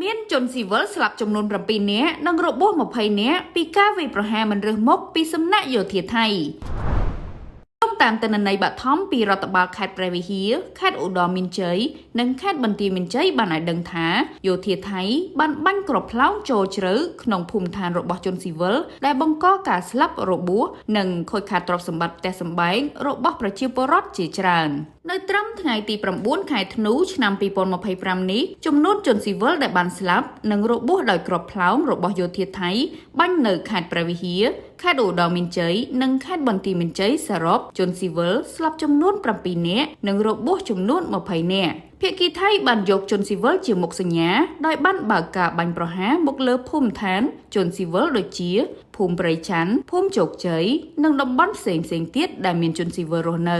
មានជនស៊ីវិលស្លាប់ចំនួន7នាក់និងរបួស20នាក់ពីការវាយប្រហារមិនរើសមុខពីសំណាក់យោធាថៃតាមទិន្នន័យបឋមពីរដ្ឋបាលខេត្តព្រះវិហារខេត្តឧត្តរមានជ័យនិងខេត្តបន្ទាយមានជ័យបានឲ្យដឹងថាយោធាថៃបានបាញ់គ្រាប់ផ្លោងចូលជ្រៅក្នុងភូមិឋានរបស់ជនស៊ីវិលដែលបង្កការស្លាប់របួសនិងខូចខាតទ្រព្យសម្បត្តិផ្ទះសម្បែងរបស់ប្រជាពលរដ្ឋជាច្រើននៅត្រឹមថ្ងៃទី9ខែធ្នូឆ្នាំ2025នេះចំនួនជនស៊ីវិលដែលបានស្លាប់និងរបួសដោយគ្រាប់ផ្លោងរបស់យោធាថៃបាញ់នៅខេត្តព្រះវិហារខេត្តឧត្តរមានជ័យនិងខេត្តបន្ទាយមានជ័យសរុបជនស៊ីវិលស្លាប់ចំនួន7នាក់និងរបួសចំនួន20នាក់ភាគីថៃបានយកជនស៊ីវិលជាមុខសញ្ញាដោយបានបើកការបាញ់ប្រហារមកលើភូមិឋានជនស៊ីវិលដូចជាភូមិព្រៃច័ន្ទភូមិជោគជ័យនិងតំបន់ផ្សេងទៀតដែលមានជនស៊ីវិលរស់នៅ